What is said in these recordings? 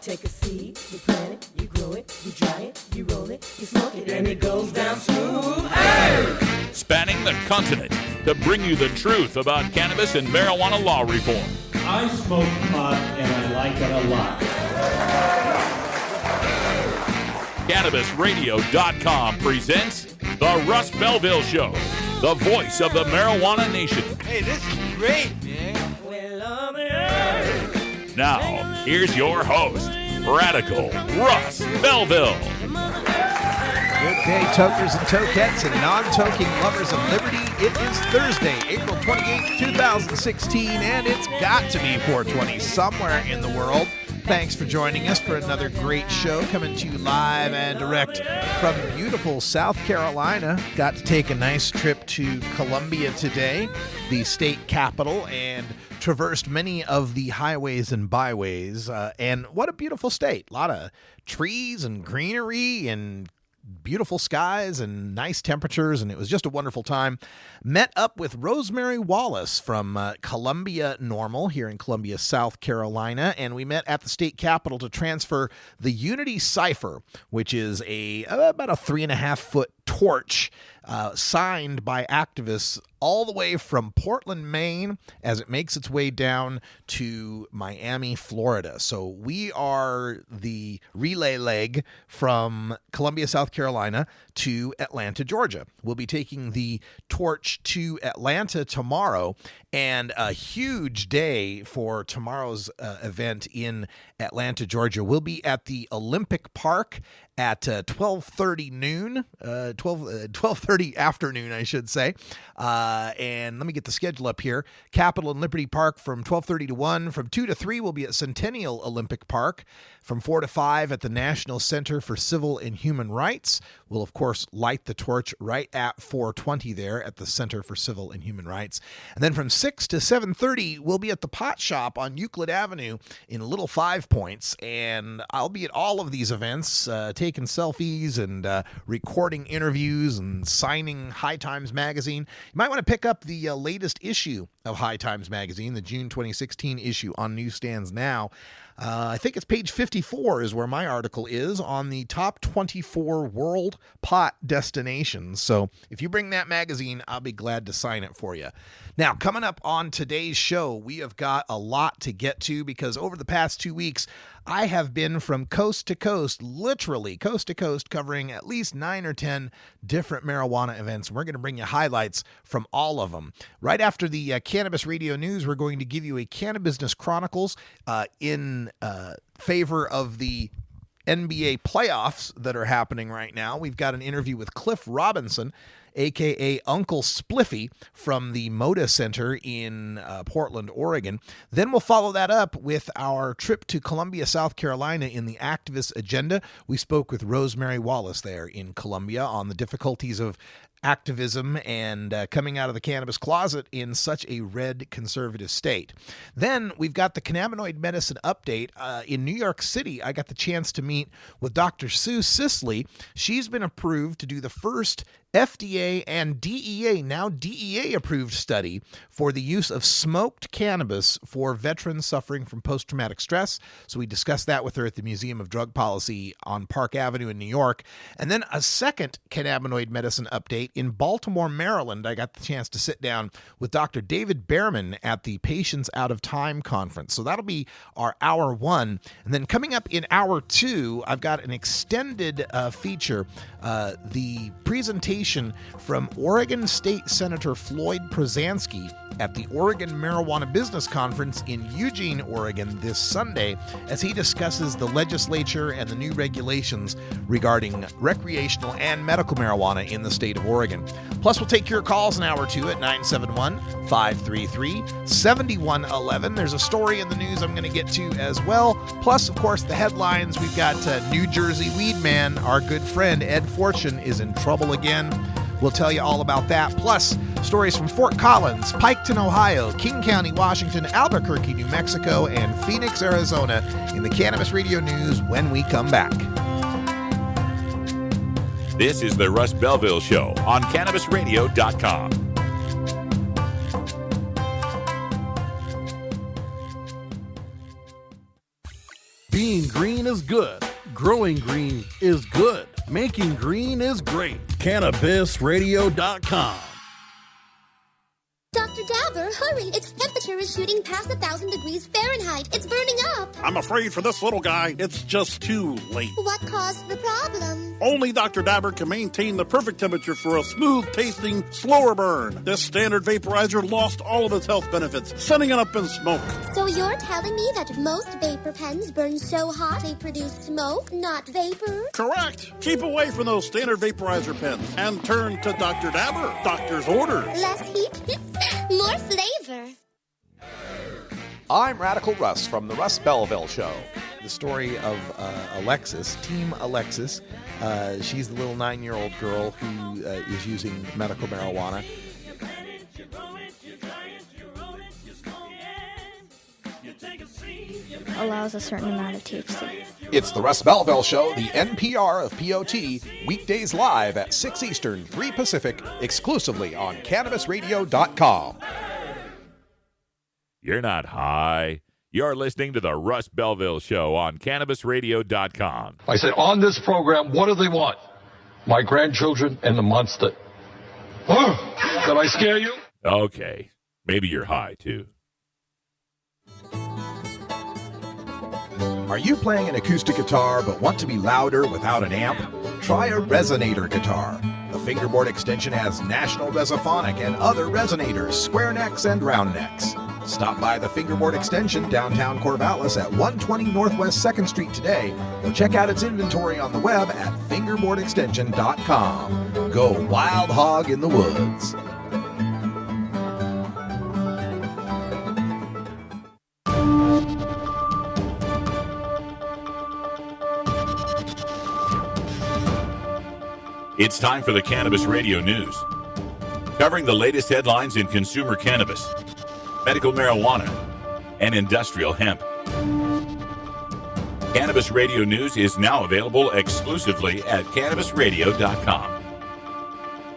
take a seed, you plant it, you grow it, you dry it, you roll it, you smoke it, and it goes down smooth. Hey! Spanning the continent to bring you the truth about cannabis and marijuana law reform. I smoke pot and I like it a lot. CannabisRadio.com presents The Russ Belville Show, the voice of the marijuana nation. Hey, this is great, man. Now, here's your host, Radical Russ Belville. Good day, tokers and tokettes and non-toking lovers of liberty. It is Thursday, April 28th, 2016, and it's got to be 420 somewhere in the world. Thanks for joining us for another great show coming to you live and direct from beautiful South Carolina. Got to take a nice trip to Columbia today, the state capital, and traversed many of the highways and byways. And what a beautiful state. A lot of trees and greenery and beautiful skies and nice temperatures, and it was just a wonderful time. Met up with Rosemary Wallace from Columbia Normal here in Columbia, South Carolina, and we met at the state capitol to transfer the Unity Cypher, which is about a 3.5-foot torch signed by activists all the way from Portland, Maine, as it makes its way down to Miami, Florida. So we are the relay leg from Columbia, South Carolina to Atlanta, Georgia. We'll be taking the torch to Atlanta tomorrow, and a huge day for tomorrow's event in Atlanta, Georgia. We'll be at the Olympic Park at 12:30 noon, 12:30 afternoon, I should say. And let me get the schedule up here. Capitol and Liberty Park from 12:30 to 1. From 2 to 3, we'll be at Centennial Olympic Park. From 4 to 5 at the National Center for Civil and Human Rights. We'll, of course, light the torch right at 4:20 there at the Center for Civil and Human Rights. And then from 6 to 7:30, we'll be at the Pot Shop on Euclid Avenue in Little Five Points. And I'll be at all of these events, taking selfies and recording interviews and signing High Times Magazine. You might want to pick up the latest issue of High Times Magazine, the June 2016 issue, on newsstands now. I think it's page 54 is where my article is on the top 24 world pot destinations. So if you bring that magazine, I'll be glad to sign it for you. Now, coming up on today's show, we have got a lot to get to because over the past 2 weeks, I have been from coast to coast, literally coast to coast, covering at least 9 or 10 different marijuana events. We're going to bring you highlights from all of them. Right after the Cannabis Radio News, we're going to give you a Cannabusiness Chronicles in favor of the NBA playoffs that are happening right now. We've got an interview with Cliff Robinson, a.k.a. Uncle Spliffy from the Moda Center in Portland, Oregon. Then we'll follow that up with our trip to Columbia, South Carolina in the activist agenda. We spoke with Rosemary Wallace there in Columbia on the difficulties of activism and coming out of the cannabis closet in such a red conservative state. Then we've got the cannabinoid medicine update. In New York City, I got the chance to meet with Dr. Sue Sisley. She's been approved to do the first FDA and DEA, now DEA approved study for the use of smoked cannabis for veterans suffering from post-traumatic stress. So we discussed that with her at the Museum of Drug Policy on Park Avenue in New York. And then a second cannabinoid medicine update in Baltimore, Maryland. I got the chance to sit down with Dr. David Behrman at the Patients Out of Time conference. So that'll be our hour one. And then coming up in hour two, I've got an extended feature, the presentation from Oregon State Senator Floyd Prozanski at the Oregon Marijuana Business Conference in Eugene, Oregon this Sunday as he discusses the legislature and the new regulations regarding recreational and medical marijuana in the state of Oregon. Plus, we'll take your calls in hour two at 971-533-7111. There's a story in the news I'm going to get to as well. Plus, of course, the headlines. We've got New Jersey Weed Man, our good friend Ed Fortune, is in trouble again. We'll tell you all about that. Plus, stories from Fort Collins, Piketon, Ohio, King County, Washington, Albuquerque, New Mexico, and Phoenix, Arizona in the Cannabis Radio News when we come back. This is the Russ Belville Show on CannabisRadio.com. Being green is good. Growing green is good. Making green is great. CannabisRadio.com. Dr. Dabber, hurry! Its temperature is shooting past 1,000 degrees Fahrenheit. It's burning up. I'm afraid for this little guy, it's just too late. What caused the problem? Only Dr. Dabber can maintain the perfect temperature for a smooth-tasting, slower burn. This standard vaporizer lost all of its health benefits, sending it up in smoke. So you're telling me that most vapor pens burn so hot they produce smoke, not vapor? Correct. Keep away from those standard vaporizer pens and turn to Dr. Dabber. Doctor's orders. Less heat, more flavor. I'm Radical Russ from the Russ Belville Show. The story of Alexis, Team Alexis. She's the little 9-year-old girl who is using medical marijuana. Allows a certain amount of THC. It's the Russ Belville Show, the NPR of POT, weekdays live at 6 Eastern, 3 Pacific, exclusively on CannabisRadio.com. You're not high. You're listening to the Russ Belville Show on CannabisRadio.com. I said, on this program, what do they want? My grandchildren and the monster. Oh, did I scare you? Okay. Maybe you're high, too. Are you playing an acoustic guitar but want to be louder without an amp? Try a resonator guitar. The fingerboard extension has National Resophonic and other resonators, square necks and round necks. Stop by the Fingerboard Extension downtown Corvallis at 120 Northwest 2nd Street today, or check out its inventory on the web at fingerboardextension.com. Go wild hog in the woods. It's time for the Cannabis Radio News, covering the latest headlines in consumer cannabis, medical marijuana, and industrial hemp. Cannabis Radio News is now available exclusively at CannabisRadio.com.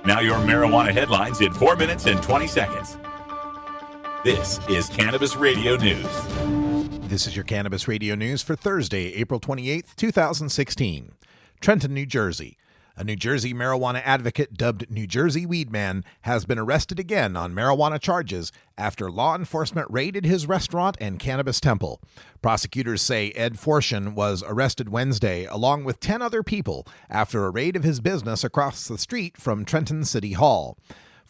Now your marijuana headlines in 4 minutes and 20 seconds. This is Cannabis Radio News. This is your Cannabis Radio News for Thursday, April 28th, 2016. Trenton, New Jersey. A New Jersey marijuana advocate dubbed New Jersey Weed Man has been arrested again on marijuana charges after law enforcement raided his restaurant and cannabis temple. Prosecutors say Ed Forshin was arrested Wednesday along with 10 other people after a raid of his business across the street from Trenton City Hall.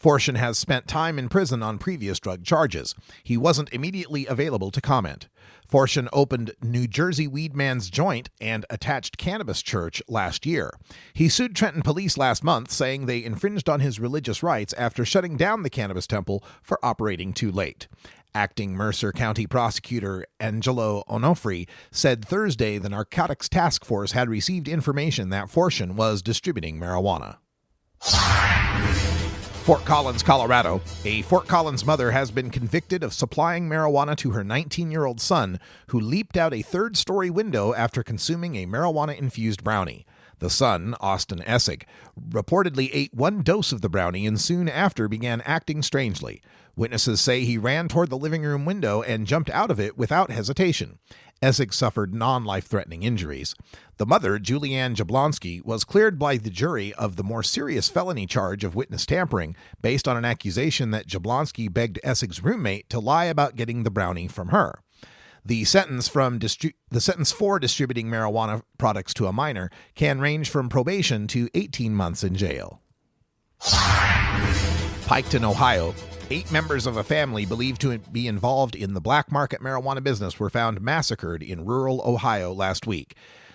Forshin has spent time in prison on previous drug charges. He wasn't immediately available to comment. Forshin opened New Jersey Weed Man's Joint and Attached Cannabis Church last year. He sued Trenton police last month, saying they infringed on his religious rights after shutting down the cannabis temple for operating too late. Acting Mercer County Prosecutor Angelo Onofri said Thursday the Narcotics Task Force had received information that Forshin was distributing marijuana. Fort Collins, Colorado. A Fort Collins mother has been convicted of supplying marijuana to her 19-year-old son, who leaped out a third-story window after consuming a marijuana-infused brownie. The son, Austin Essig, reportedly ate one dose of the brownie and soon after began acting strangely. Witnesses say he ran toward the living room window and jumped out of it without hesitation. Essig suffered non-life-threatening injuries. The mother, Julianne Jablonski, was cleared by the jury of the more serious felony charge of witness tampering based on an accusation that Jablonski begged Essig's roommate to lie about getting the brownie from her. The sentence for distributing marijuana products to a minor can range from probation to 18 months in jail. Piketon, Ohio. 8 members of a family believed to be involved in the black market marijuana business were found massacred in rural Ohio last week.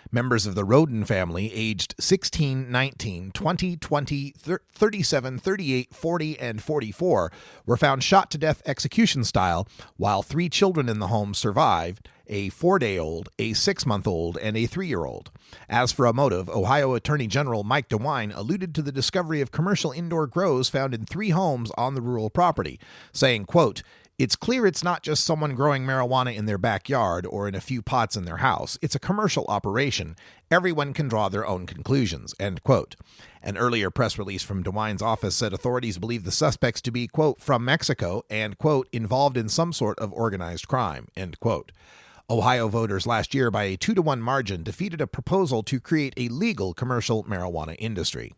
Members of the Roden family, aged 16, 19, 20, 20, 37, 38, 40, and 44, were found shot to death execution style, while 3 children in the home survived, a 4-day-old, a 6-month-old, and a 3-year-old. As for a motive, Ohio Attorney General Mike DeWine alluded to the discovery of commercial indoor grows found in 3 homes on the rural property, saying, quote, "It's clear it's not just someone growing marijuana in their backyard or in a few pots in their house. It's a commercial operation. Everyone can draw their own conclusions," end quote. An earlier press release from DeWine's office said authorities believe the suspects to be, quote, from Mexico and, quote, involved in some sort of organized crime, end quote. Ohio voters last year by a 2-to-1 margin defeated a proposal to create a legal commercial marijuana industry.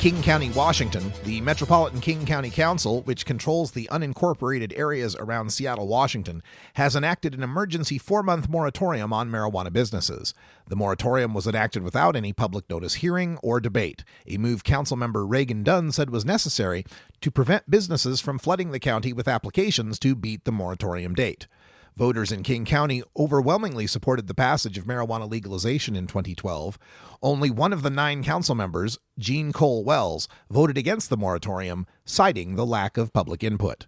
King County, Washington, the Metropolitan King County Council, which controls the unincorporated areas around Seattle, Washington, has enacted an emergency 4-month moratorium on marijuana businesses. The moratorium was enacted without any public notice hearing or debate, a move Councilmember Reagan Dunn said was necessary to prevent businesses from flooding the county with applications to beat the moratorium date. Voters in King County overwhelmingly supported the passage of marijuana legalization in 2012. Only one of the 9 council members, Jean Cole Wells, voted against the moratorium, citing the lack of public input.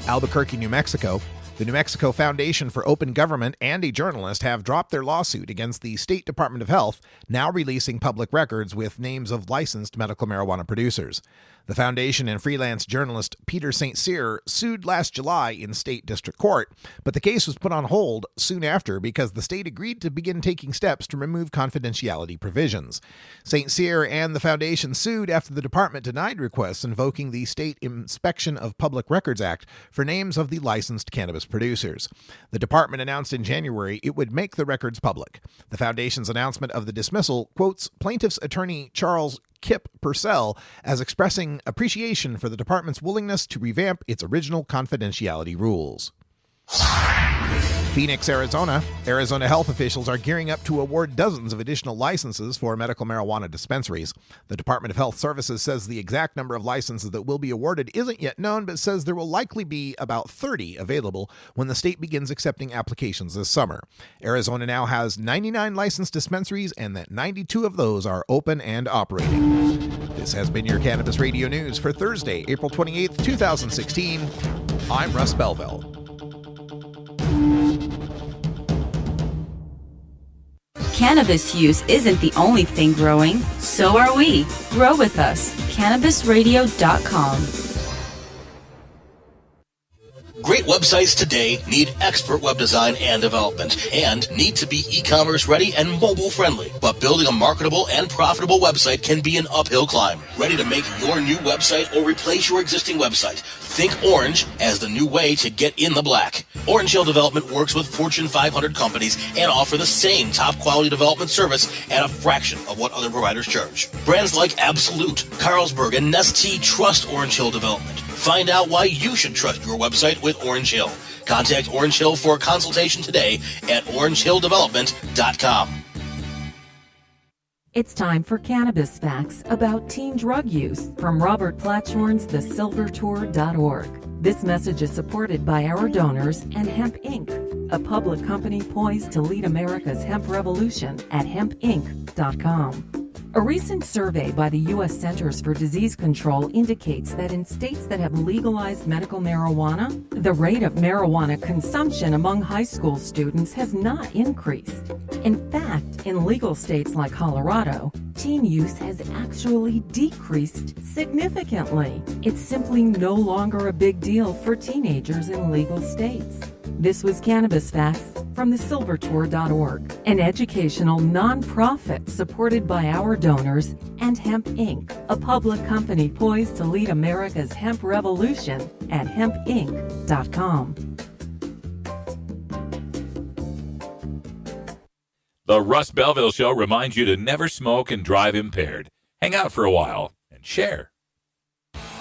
Albuquerque, New Mexico. The New Mexico Foundation for Open Government and a journalist have dropped their lawsuit against the State Department of Health, now releasing public records with names of licensed medical marijuana producers. The foundation and freelance journalist Peter St. Cyr sued last July in state district court, but the case was put on hold soon after because the state agreed to begin taking steps to remove confidentiality provisions. St. Cyr and the foundation sued after the department denied requests invoking the State Inspection of Public Records Act for names of the licensed cannabis producers. The department announced in January it would make the records public. The foundation's announcement of the dismissal quotes plaintiff's attorney Charles Kip Purcell as expressing appreciation for the department's willingness to revamp its original confidentiality rules. Phoenix, Arizona. Arizona health officials are gearing up to award dozens of additional licenses for medical marijuana dispensaries. The Department of Health Services says the exact number of licenses that will be awarded isn't yet known, but says there will likely be about 30 available when the state begins accepting applications this summer. Arizona now has 99 licensed dispensaries, and that 92 of those are open and operating. This has been your Cannabis Radio News for Thursday, April 28th, 2016. I'm Russ Belville. Cannabis use isn't the only thing growing, so are we. Grow with us. CannabisRadio.com. Great websites today need expert web design and development and need to be e-commerce ready and mobile friendly. But building a marketable and profitable website can be an uphill climb. Ready to make your new website or replace your existing website? Think Orange as the new way to get in the black. Orange Hill Development works with Fortune 500 companies and offer the same top quality development service at a fraction of what other providers charge. Brands like Absolute, Carlsberg, and Nestea trust Orange Hill Development. Find out why you should trust your website with Orange Hill. Contact Orange Hill for a consultation today at orangehilldevelopment.com. It's time for Cannabis Facts about teen drug use from Robert Platshorn's thesilvertour.org. This message is supported by our donors and Hemp Inc., a public company poised to lead America's hemp revolution at hempinc.com. A recent survey by the U.S. Centers for Disease Control indicates that in states that have legalized medical marijuana, the rate of marijuana consumption among high school students has not increased. In fact, in legal states like Colorado, teen use has actually decreased significantly. It's simply no longer a big deal for teenagers in legal states. This was Cannabis Facts from thesilvertour.org, an educational nonprofit supported by our donors and Hemp Inc., a public company poised to lead America's hemp revolution at hempinc.com. The Russ Belville Show reminds you to never smoke and drive impaired. Hang out for a while and share.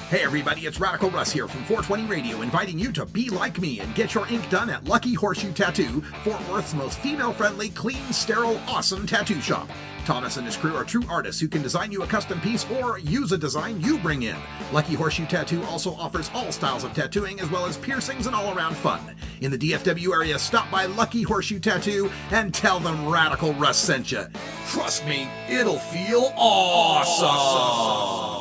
Hey everybody, it's Radical Russ here from 420 Radio, inviting you to be like me and get your ink done at Lucky Horseshoe Tattoo, Fort Worth's most female-friendly, clean, sterile, awesome tattoo shop. Thomas and his crew are true artists who can design you a custom piece or use a design you bring in. Lucky Horseshoe Tattoo also offers all styles of tattooing as well as piercings and all-around fun. In the DFW area, stop by Lucky Horseshoe Tattoo and tell them Radical Russ sent you. Trust me, it'll feel awesome.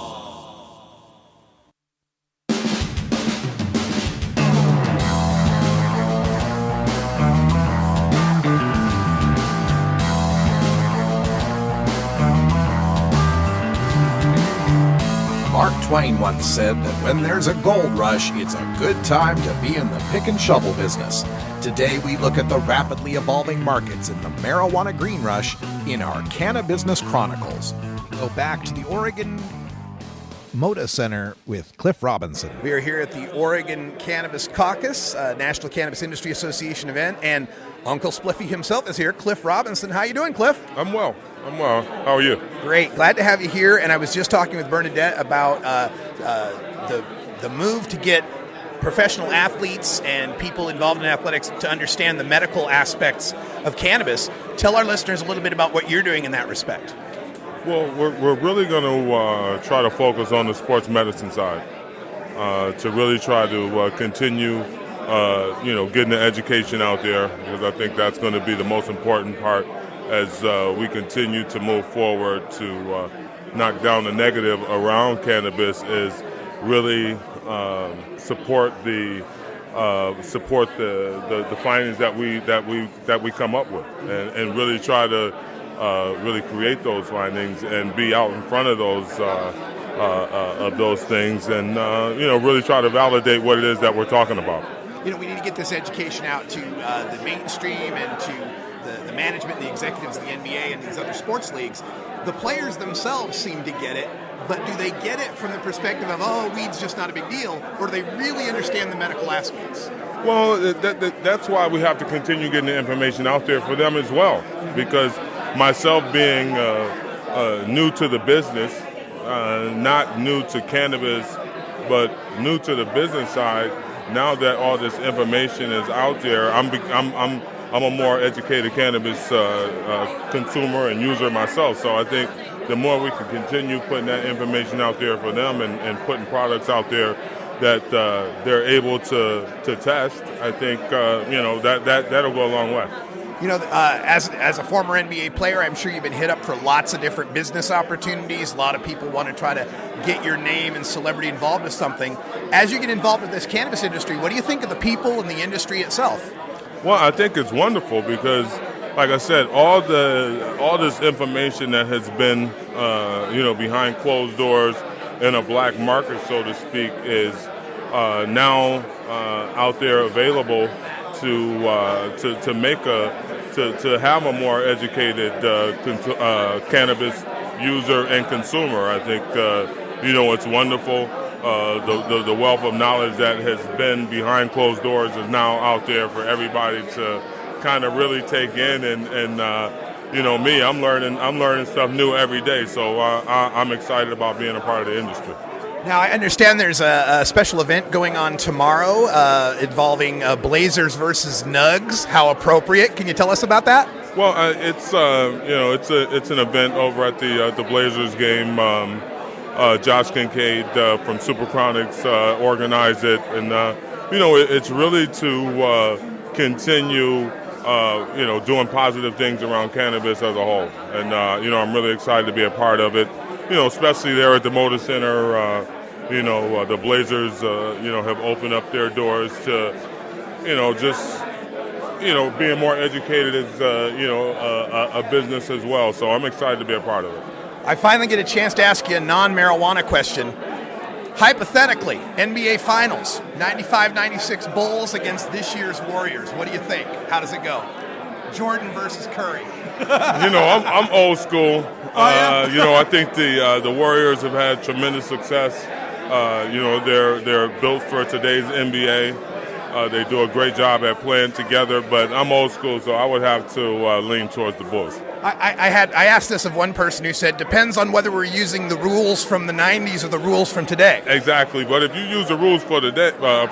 Mark Twain once said that when there's a gold rush, it's a good time to be in the pick and shovel business. Today, we look at the rapidly evolving markets in the marijuana green rush in our Canna Business Chronicles. Go back to the Oregon Moda Center with Cliff Robinson. We are here at the Oregon Cannabis Caucus, National Cannabis Industry Association event, and Uncle Spliffy himself is here, Cliff Robinson. How you doing, Cliff? I'm well. How are you? Great. Glad to have you here. And I was just talking with Bernadette about the move to get professional athletes and people involved in athletics to understand the medical aspects of cannabis. Tell our listeners a little bit about what you're doing in that respect. Well, we're really going to try to focus on the sports medicine side to really try to continue, getting the education out there, because I think that's going to be the most important part as we continue to move forward to knock down the negative around cannabis. Is really support the findings that we come up with, and really try to really create those findings and be out in front of those things, and really try to validate what it is that we're talking about. We need to get this education out to the mainstream and to the management, the executives, the NBA, and these other sports leagues. The players themselves seem to get it, but do they get it from the perspective of, weed's just not a big deal, or do they really understand the medical aspects? Well, that's why we have to continue getting the information out there for them as well, because myself being new to the business, not new to cannabis, but new to the business side, now that all this information is out there, I'm a more educated cannabis consumer and user myself. So I think the more we can continue putting that information out there for them and putting products out there that they're able to test, I think that'll go a long way. As a former NBA player, I'm sure you've been hit up for lots of different business opportunities. A lot of people want to try to get your name and celebrity involved with something. As you get involved with this cannabis industry, what do you think of the people and the industry itself? Well, I think it's wonderful because, like I said, all this information that has been, behind closed doors in a black market, so to speak, is now out there available to have a more educated cannabis user and consumer. I think it's wonderful. The wealth of knowledge that has been behind closed doors is now out there for everybody to kind of really take in. And me, I'm learning stuff new every day. So I'm excited about being a part of the industry. Now, I understand there's a special event going on tomorrow involving Blazers versus Nugs. How appropriate! Can you tell us about that? Well, it's an event over at the Blazers game. Josh Kincaid from Superchronics organized it, and it's really to continue doing positive things around cannabis as a whole. And I'm really excited to be a part of it. Especially there at the Moda Center, the Blazers, have opened up their doors to, being more educated as, a business as well. So I'm excited to be a part of it. I finally get a chance to ask you a non-marijuana question. Hypothetically, NBA Finals, 95-96 Bulls against this year's Warriors. What do you think? How does it go? Jordan versus Curry. I'm old school. I think the Warriors have had tremendous success. They're built for today's NBA. They do a great job at playing together, but I'm old school, so I would have to lean towards the Bulls. I asked this of one person who said, depends on whether we're using the rules from the 90s or the rules from today. Exactly, but if you use the rules for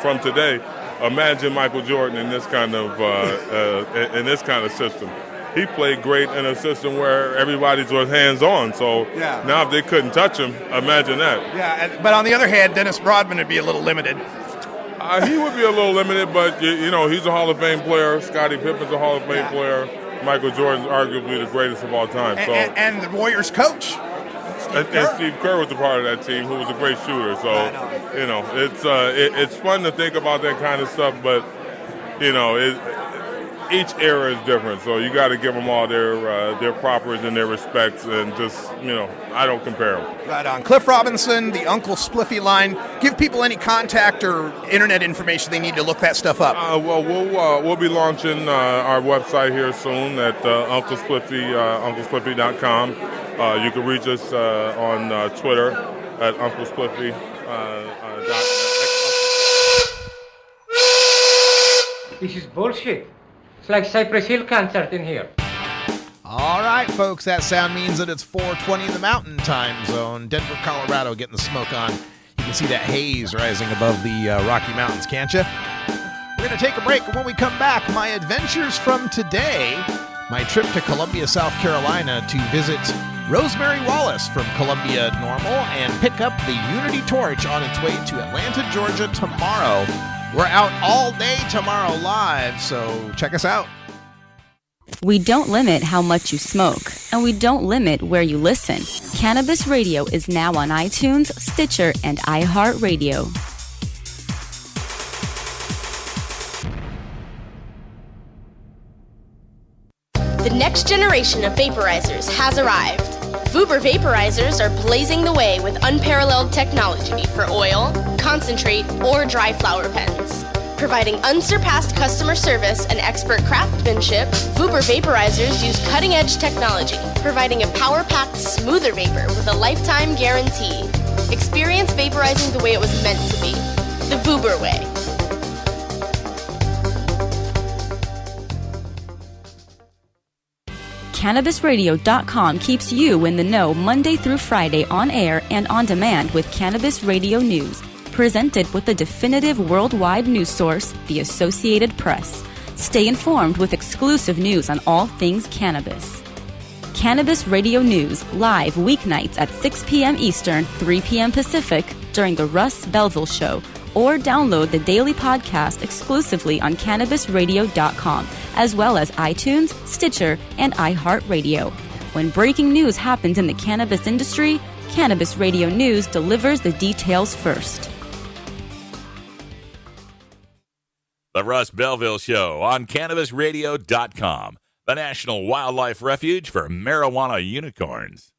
from today, imagine Michael Jordan in this kind of system. He played great in a system where everybody was hands-on. So now if they couldn't touch him, imagine that. Yeah, but on the other hand, Dennis Rodman would be a little limited. He would be a little limited, but he's a Hall of Fame player. Scottie Pippen's a Hall of Fame player. Michael Jordan's arguably the greatest of all time. And the Warriors coach. Steve Kerr was a part of that team, who was a great shooter. So it's fun to think about that kind of stuff, but each era is different, so you got to give them all their propers and their respects, and just I don't compare them. Right on. Cliff Robinson, the Uncle Spliffy line. Give people any contact or internet information they need to look that stuff up. We'll be launching our website here soon at Uncle Spliffy, UncleSpliffy.com. You can reach us on Twitter at Uncle Spliffy. This is bullshit. It's like Cypress Hill concert in here. All right, folks, that sound means that it's 4:20 in the Mountain Time Zone. Denver, Colorado, getting the smoke on. You can see that haze rising above the Rocky Mountains, can't you? We're going to take a break, and when we come back, my adventures from today, my trip to Columbia, South Carolina to visit Rosemary Wallace from Columbia Normal and pick up the Unity Torch on its way to Atlanta, Georgia tomorrow. We're out all day tomorrow live, so check us out. We don't limit how much you smoke, and we don't limit where you listen. Cannabis Radio is now on iTunes, Stitcher, and iHeartRadio. The next generation of vaporizers has arrived. Vuber vaporizers are blazing the way with unparalleled technology for oil, concentrate, or dry flower pens. Providing unsurpassed customer service and expert craftsmanship, Vuber vaporizers use cutting-edge technology, providing a power-packed, smoother vapor with a lifetime guarantee. Experience vaporizing the way it was meant to be. The Vuber way. CannabisRadio.com keeps you in the know Monday through Friday on air and on demand with Cannabis Radio News. Presented with the definitive worldwide news source, the Associated Press. Stay informed with exclusive news on all things cannabis. Cannabis Radio News, live weeknights at 6 p.m. Eastern, 3 p.m. Pacific, during the Russ Belville Show, or download the daily podcast exclusively on CannabisRadio.com, as well as iTunes, Stitcher, and iHeartRadio. When breaking news happens in the cannabis industry, Cannabis Radio News delivers the details first. The Russ Belville Show on CannabisRadio.com, the national wildlife refuge for marijuana unicorns.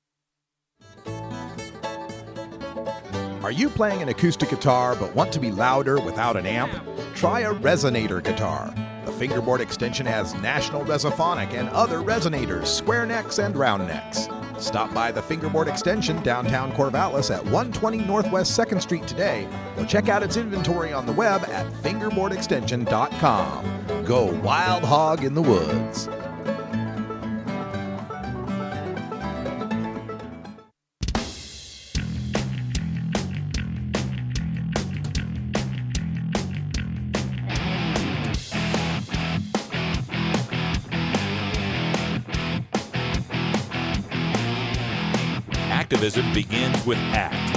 Are you playing an acoustic guitar but want to be louder without an amp? Try a resonator guitar. The fingerboard extension has National Resophonic and other resonators, square necks and round necks. Stop by the Fingerboard Extension downtown Corvallis at 120 Northwest 2nd Street today, or check out its inventory on the web at fingerboardextension.com. Go wild hog in the woods. Activism begins with ACT.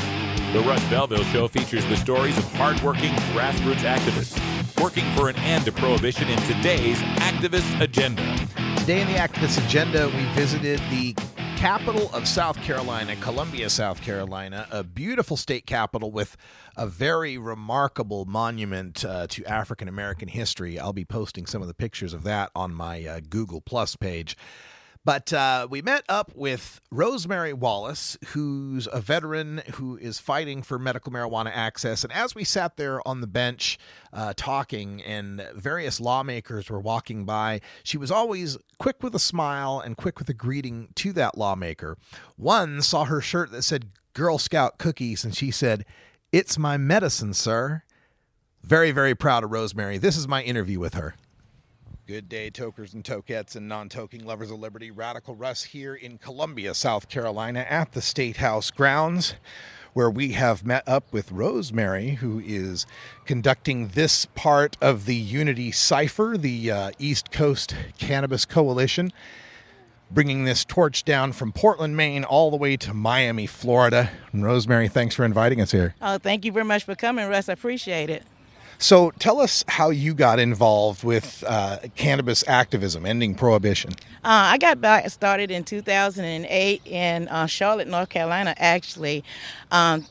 The Russ Belville Show features the stories of hardworking grassroots activists working for an end to prohibition in today's activist agenda. Today in the activist agenda, we visited the capital of South Carolina, Columbia, South Carolina, a beautiful state capital with a very remarkable monument to African American history. I'll be posting some of the pictures of that on my Google Plus page. But we met up with Rosemary Wallace, who's a veteran who is fighting for medical marijuana access. And as we sat there on the bench talking and various lawmakers were walking by, she was always quick with a smile and quick with a greeting to that lawmaker. One saw her shirt that said Girl Scout cookies, and she said, "It's my medicine, sir." Very, very proud of Rosemary. This is my interview with her. Good day, tokers and tokettes and non-toking lovers of liberty. Radical Russ here in Columbia, South Carolina at the State House grounds, where we have met up with Rosemary, who is conducting this part of the Unity Cypher, the East Coast Cannabis Coalition, bringing this torch down from Portland, Maine, all the way to Miami, Florida. And Rosemary, thanks for inviting us here. Oh, thank you very much for coming, Russ. I appreciate it. So tell us how you got involved with cannabis activism, ending prohibition. I got back started in 2008 in Charlotte, North Carolina, actually,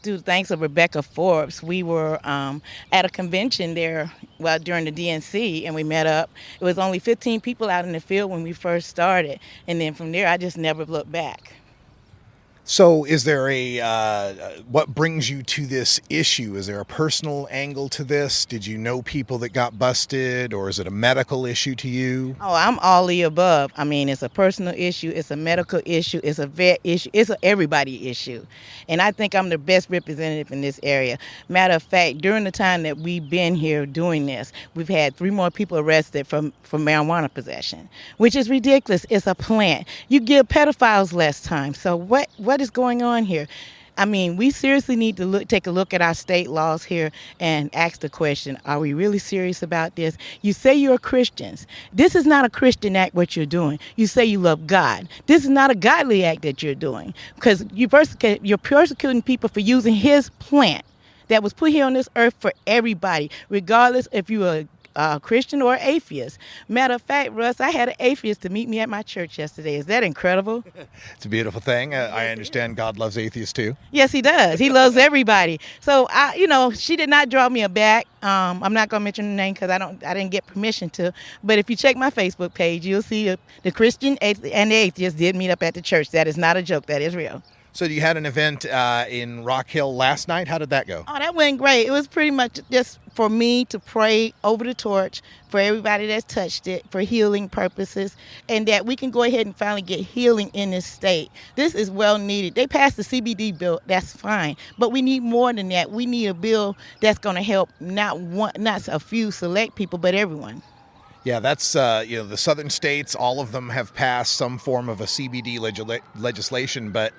through thanks of Rebecca Forbes. We were at a convention there during the DNC, and we met up. It was only 15 people out in the field when we first started, and then from there I just never looked back. So is there what brings you to this issue? Is there a personal angle to this? Did you know people that got busted, or is it a medical issue to you? Oh, I'm all the above. I mean, it's a personal issue, it's a medical issue, it's a vet issue, it's an everybody issue. And I think I'm the best representative in this area. Matter of fact, during the time that we've been here doing this, we've had 3 more people arrested for marijuana possession, which is ridiculous. It's a plant. You give pedophiles less time. So what is going on here? I mean, we seriously need to take a look at our state laws here and ask the question, are we really serious about this? You say you're Christians. This is not a Christian act, what you're doing. You say you love God. This is not a godly act that you're doing, because you're persecuting people for using his plant that was put here on this earth for everybody, regardless if you're a Christian or atheist. Matter of fact, Russ, I had an atheist to meet me at my church yesterday. Is that incredible? It's a beautiful thing. I understand God loves atheists too. Yes, he does. He loves everybody. So, she did not draw me a back. I'm not going to mention the name because I didn't get permission to. But if you check my Facebook page, you'll see the Christian and the atheist did meet up at the church. That is not a joke. That is real. So you had an event in Rock Hill last night. How did that go? Oh, that went great. It was pretty much just for me to pray over the torch for everybody that's touched it for healing purposes, and that we can go ahead and finally get healing in this state. This is well needed. They passed the CBD bill. That's fine. But we need more than that. We need a bill that's going to help not a few select people, but everyone. Yeah, that's, the southern states, all of them have passed some form of a CBD legislation, but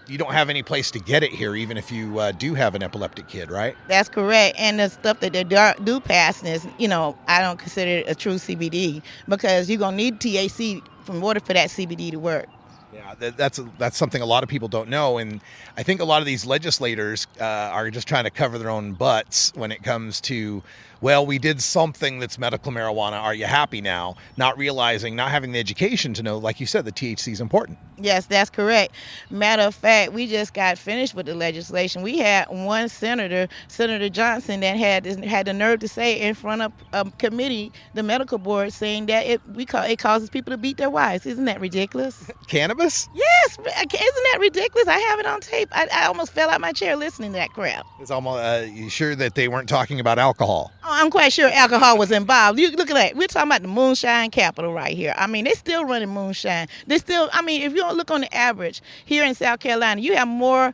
you don't have any place to get it here, even if you do have an epileptic kid, right? That's correct. And the stuff that they do pass is, I don't consider it a true CBD, because you're going to need THC in order for that CBD to work. Yeah, that's something a lot of people don't know, and I think a lot of these legislators are just trying to cover their own butts when it comes to, well, we did something that's medical marijuana. Are you happy now? Not realizing, not having the education to know, like you said, the THC is important. Yes, that's correct. Matter of fact, we just got finished with the legislation. We had one senator, Senator Johnson, that had the nerve to say in front of a committee, the medical board, saying that it causes people to beat their wives. Isn't that ridiculous? Cannabis? Yes, isn't that ridiculous? I have it on tape. I almost fell out my chair listening to that crap. It's almost. You sure that they weren't talking about alcohol? Oh, I'm quite sure alcohol was involved. You look at that. We're talking about the moonshine capital right here. I mean, they're still running moonshine. If you don't look on the average here in South Carolina, you have more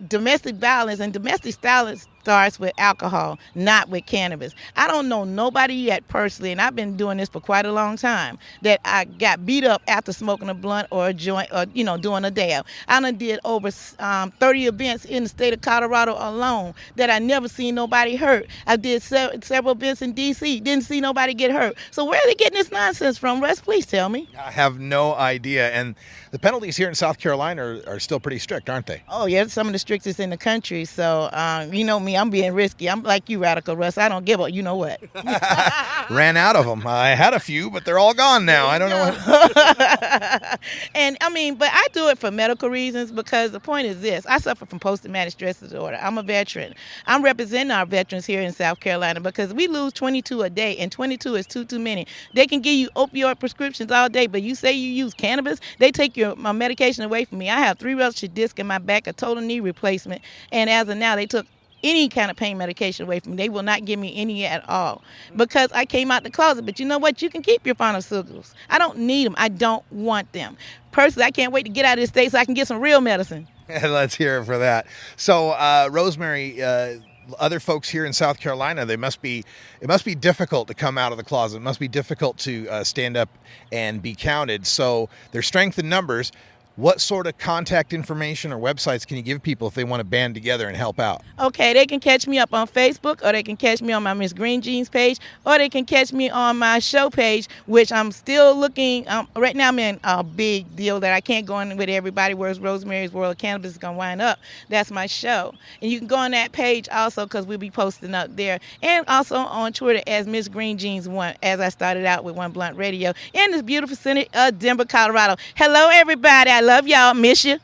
domestic violence, and domestic violence starts with alcohol, not with cannabis. I don't know nobody yet personally, and I've been doing this for quite a long time, that I got beat up after smoking a blunt or a joint or, doing a dab. I done did over 30 events in the state of Colorado alone that I never seen nobody hurt. I did several events in D.C., didn't see nobody get hurt. So where are they getting this nonsense from, Russ? Please tell me. I have no idea. And the penalties here in South Carolina are still pretty strict, aren't they? Oh, yeah, some of the strictest in the country. So, you know me, I'm being risky. I'm like you, Radical Russ. I don't give a you know what. Ran out of them. I had a few, but they're all gone now. I don't know what. And but I do it for medical reasons, because the point is this. I suffer from post-traumatic stress disorder. I'm a veteran. I'm representing our veterans here in South Carolina, because we lose 22 a day, and 22 is too many. They can give you opioid prescriptions all day, but you say you use cannabis, they take my medication away from me. I have 3 ruptured discs in my back, a total knee replacement, and as of now, they took any kind of pain medication away from me. They will not give me any at all, because I came out the closet. But you know what? You can keep your pharmaceuticals. I don't need them. I don't want them. Personally, I can't wait to get out of this state so I can get some real medicine. Let's hear it for that. So, Rosemary, other folks here in South Carolina, it must be difficult to come out of the closet. It must be difficult to stand up and be counted. So there's strength in numbers. What sort of contact information or websites can you give people if they want to band together and help out? Okay, they can catch me up on Facebook, or they can catch me on my Miss Green Jeans page, or they can catch me on my show page, which I'm still looking. Right now I'm in a big deal that I can't go in with everybody, whereas Rosemary's World of Cannabis is going to wind up. That's my show. And you can go on that page also, because we'll be posting up there. And also on Twitter as Miss Green Jeans 1, as I started out with One Blunt Radio in this beautiful city of Denver, Colorado. Hello, everybody. I love y'all. Miss you.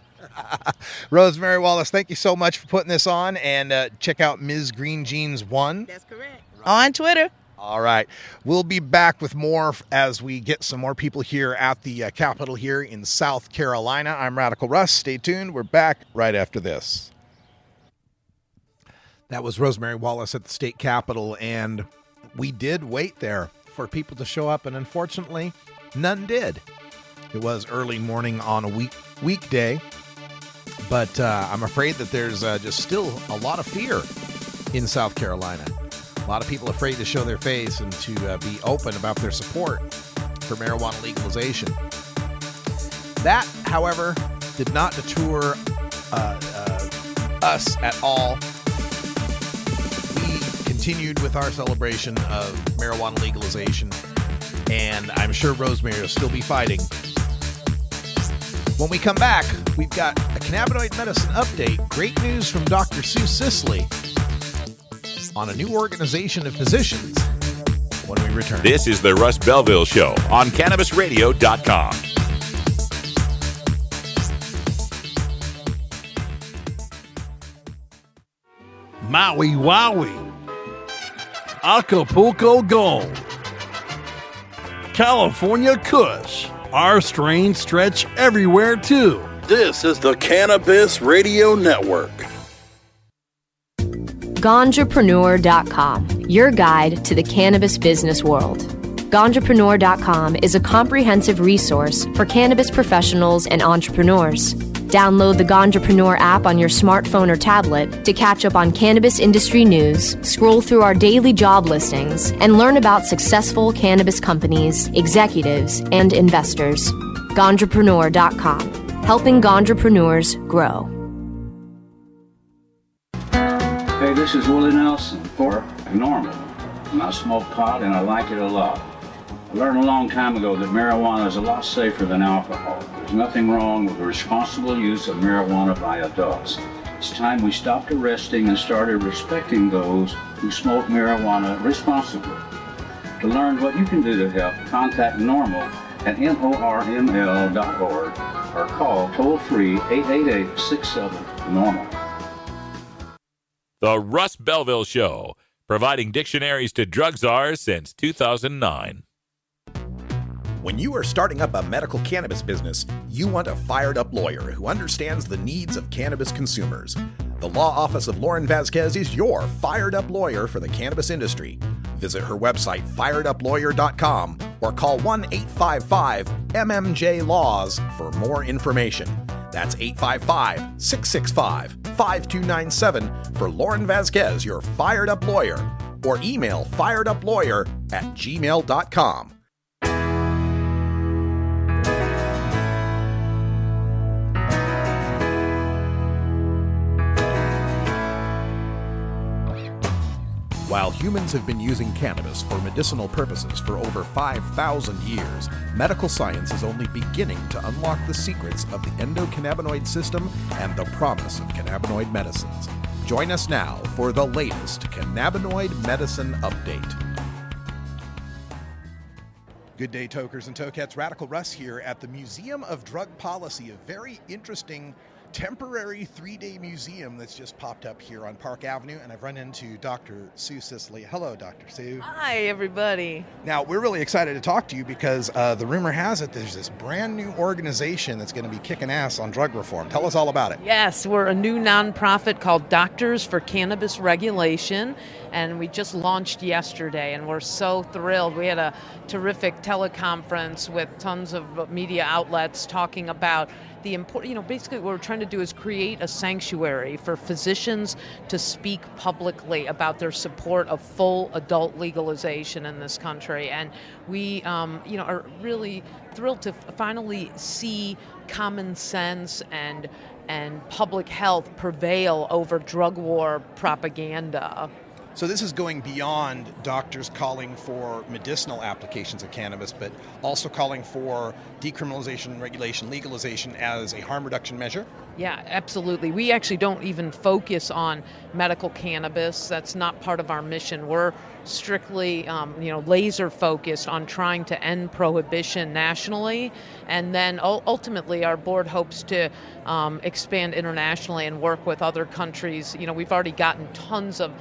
Rosemary Wallace, thank you so much for putting this on. And check out Ms. Green Jeans 1. That's correct. On Twitter. All right. We'll be back with more as we get some more people here at the Capitol here in South Carolina. I'm Radical Russ. Stay tuned. We're back right after this. That was Rosemary Wallace at the state capitol, and we did wait there for people to show up, and unfortunately, none did. It was early morning on a weekday, but I'm afraid that there's just still a lot of fear in South Carolina. A lot of people afraid to show their face and to be open about their support for marijuana legalization. That, however, did not deter us at all. We continued with our celebration of marijuana legalization, and I'm sure Rosemary will still be fighting. When we come back, we've got a cannabinoid medicine update. Great news from Dr. Sue Sisley on a new organization of physicians when we return. This is the Russ Belville Show on CannabisRadio.com. Maui Wowie, Acapulco Gold, California Kush. Our strains stretch everywhere too. This is the Cannabis Radio Network. Ganjapreneur.com, your guide to the cannabis business world. Ganjapreneur.com is a comprehensive resource for cannabis professionals and entrepreneurs. Download the Ganjapreneur app on your smartphone or tablet to catch up on cannabis industry news, scroll through our daily job listings, and learn about successful cannabis companies, executives, and investors. Ganjapreneur.com, helping Ganjapreneurs grow. Hey, this is Willie Nelson for Normal. And I smoke pot and I like it a lot. I learned a long time ago that marijuana is a lot safer than alcohol. There's nothing wrong with the responsible use of marijuana by adults. It's time we stopped arresting and started respecting those who smoke marijuana responsibly. To learn what you can do to help, contact NORML at NORML.org or call toll-free 888-67-NORMAL. The Russ Belville Show, providing dictionaries to drug czars since 2009. When you are starting up a medical cannabis business, you want a fired-up lawyer who understands the needs of cannabis consumers. The law office of Lauren Vasquez is your fired-up lawyer for the cannabis industry. Visit her website, fireduplawyer.com, or call 1-855-MMJ-LAWS for more information. That's 855-665-5297 for Lauren Vasquez, your fired-up lawyer, or email fireduplawyer@gmail.com. While humans have been using cannabis for medicinal purposes for over 5,000 years, medical science is only beginning to unlock the secrets of the endocannabinoid system and the promise of cannabinoid medicines. Join us now for the latest cannabinoid medicine update. Good day, tokers and tokettes. Radical Russ here at the Museum of Drug Policy, a very interesting temporary 3-day museum that's just popped up here on Park Avenue, and I've run into Dr. Sue Sisley. Hello, Dr. Sue. Hi, everybody. Now, we're really excited to talk to you because the rumor has it there's this brand new organization that's going to be kicking ass on drug reform. Tell us all about it. Yes, we're a new nonprofit called Doctors for Cannabis Regulation, and we just launched yesterday, and we're so thrilled. We had a terrific teleconference with tons of media outlets talking about the important, basically what we're trying to do is create a sanctuary for physicians to speak publicly about their support of full adult legalization in this country. And we, are really thrilled to finally see common sense and public health prevail over drug war propaganda. So this is going beyond doctors calling for medicinal applications of cannabis, but also calling for decriminalization, regulation, legalization as a harm reduction measure? Yeah, absolutely. We actually don't even focus on medical cannabis. That's not part of our mission. We're strictly, laser focused on trying to end prohibition nationally, and then ultimately our board hopes to expand internationally and work with other countries. We've already gotten tons of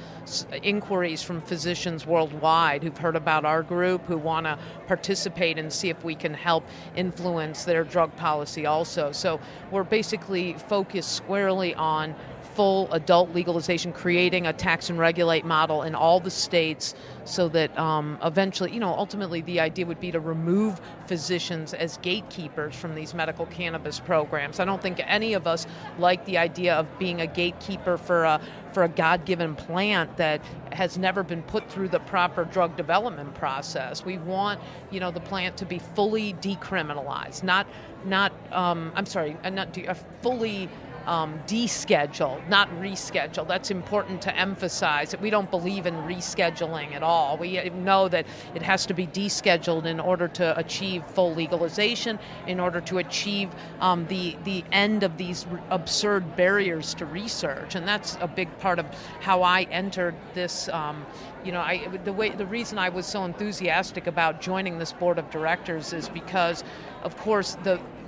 inquiries from physicians worldwide who've heard about our group, who want to participate and see if we can help influence their drug policy also. So we're basically focused squarely on full adult legalization, creating a tax and regulate model in all the states so that eventually, ultimately the idea would be to remove physicians as gatekeepers from these medical cannabis programs. I don't think any of us like the idea of being a gatekeeper for a God-given plant that has never been put through the proper drug development process. We want, the plant to be fully decriminalized, fully descheduled, not rescheduled. That's important to emphasize that we don't believe in rescheduling at all. We know that it has to be descheduled in order to achieve full legalization, in order to achieve the end of these absurd barriers to research. And that's a big part of how I entered this. The reason I was so enthusiastic about joining this board of directors is because, of course,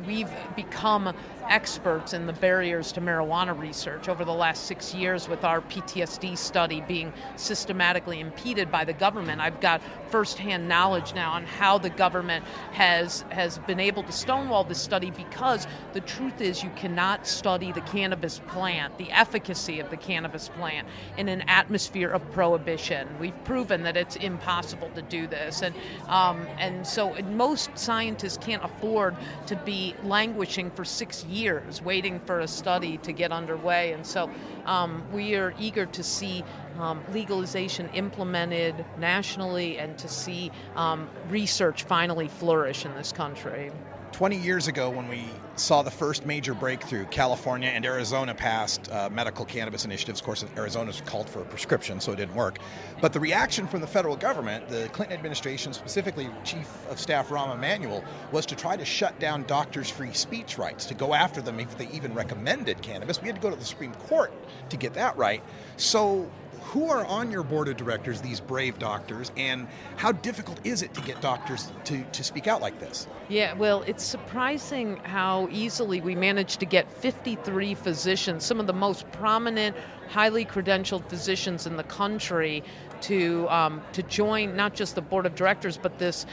we've become experts in the barriers to marijuana research over the last 6 years with our PTSD study being systematically impeded by the government. I've got firsthand knowledge now on how the government has been able to stonewall this study, because the truth is you cannot study the cannabis plant, the efficacy of the cannabis plant, in an atmosphere of prohibition. We've proven that it's impossible to do this. And so most scientists can't afford to be languishing for 6 years waiting for a study to get underway. And so we are eager to see legalization implemented nationally and to see research finally flourish in this country. 20 years ago, when we saw the first major breakthrough, California and Arizona passed medical cannabis initiatives. Of course, Arizona's called for a prescription, so it didn't work. But the reaction from the federal government, the Clinton administration, specifically Chief of Staff Rahm Emanuel, was to try to shut down doctors' free speech rights, to go after them if they even recommended cannabis. We had to go to the Supreme Court to get that right. So who are on your board of directors, these brave doctors, and how difficult is it to get doctors to speak out like this? Yeah, well, it's surprising how easily we managed to get 53 physicians, some of the most prominent, highly credentialed physicians in the country, to join not just the board of directors, but this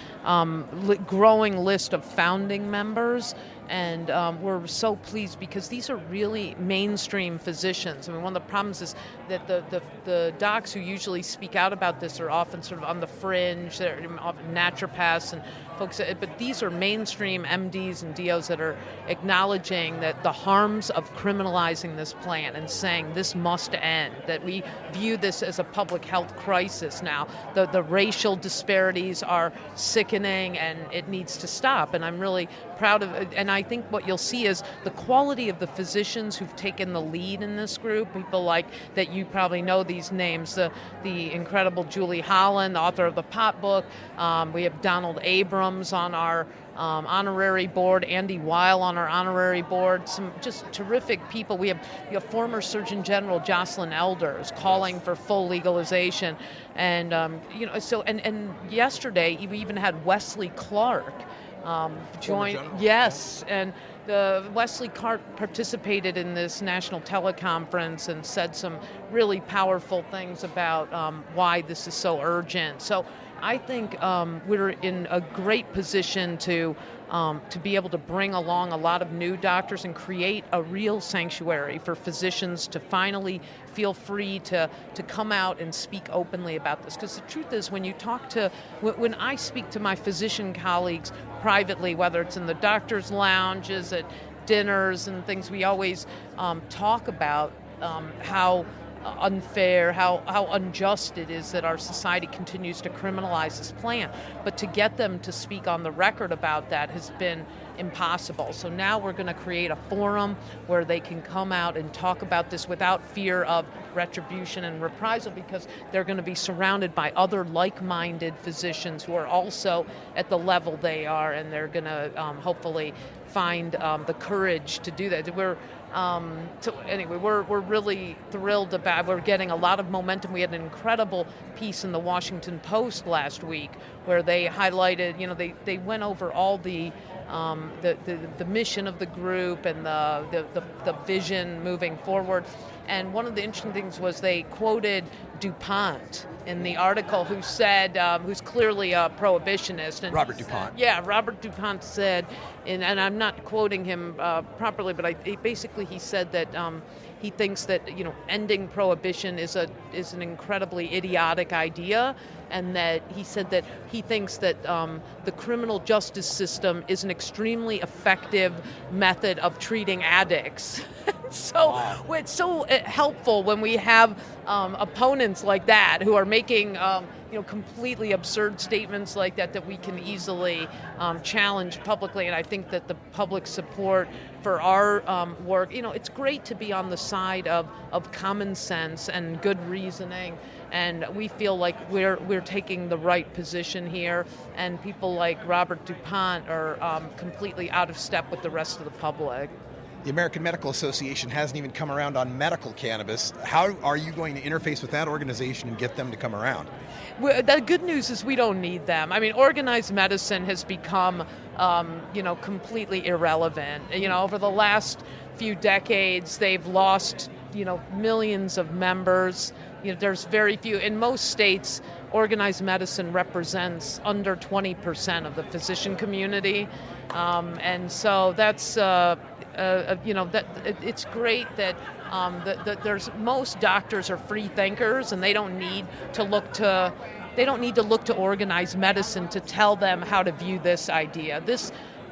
growing list of founding members. And we're so pleased because these are really mainstream physicians. I mean, one of the problems is that the docs who usually speak out about this are often sort of on the fringe. They're often naturopaths and folks, but these are mainstream MDs and DOs that are acknowledging that the harms of criminalizing this plant and saying this must end, that we view this as a public health crisis now. The racial disparities are sickening and it needs to stop. And I'm really proud of it. And I think what you'll see is the quality of the physicians who've taken the lead in this group, people like that you probably know these names, the incredible Julie Holland, the author of the Pot Book. We have Donald Abrams on our honorary board, Andy Weil on our honorary board, some just terrific people. We have former Surgeon General Jocelyn Elders calling for full legalization. And, and yesterday we even had Wesley Clark join. Yes, and Wesley Clark participated in this national teleconference and said some really powerful things about why this is so urgent. So I think we're in a great position to be able to bring along a lot of new doctors and create a real sanctuary for physicians to finally feel free to come out and speak openly about this. Because the truth is, when I speak to my physician colleagues privately, whether it's in the doctor's lounges, at dinners and things, we always talk about how unfair, how unjust it is that our society continues to criminalize this plant. But to get them to speak on the record about that has been impossible. So now we're going to create a forum where they can come out and talk about this without fear of retribution and reprisal, because they're going to be surrounded by other like-minded physicians who are also at the level they are, and they're going to hopefully find the courage to do that. We're really thrilled about. We're getting a lot of momentum. We had an incredible piece in the Washington Post last week where they highlighted. They went over all the mission of the group and the vision moving forward. And one of the interesting things was they quoted DuPont in the article, who said, who's clearly a prohibitionist. And Robert DuPont. Yeah, Robert DuPont said, and I'm not quoting him properly, but he said that he thinks that ending prohibition is an incredibly idiotic idea, and that he said that he thinks that the criminal justice system is an extremely effective method of treating addicts. So it's so helpful when we have opponents like that who are making completely absurd statements like that we can easily challenge publicly. And I think that the public support for our work, it's great to be on the side of common sense and good reasoning. And we feel like we're taking the right position here, and people like Robert DuPont are completely out of step with the rest of the public. The American Medical Association hasn't even come around on medical cannabis. How are you going to interface with that organization and get them to come around? Well, the good news is we don't need them. I mean, organized medicine has become, completely irrelevant. Over the last few decades, they've lost, millions of members. There's very few. In most states, organized medicine represents under 20% of the physician community. And so that's, it's great that there's most doctors are free thinkers, and they don't need to look to organized medicine to tell them how to view this idea.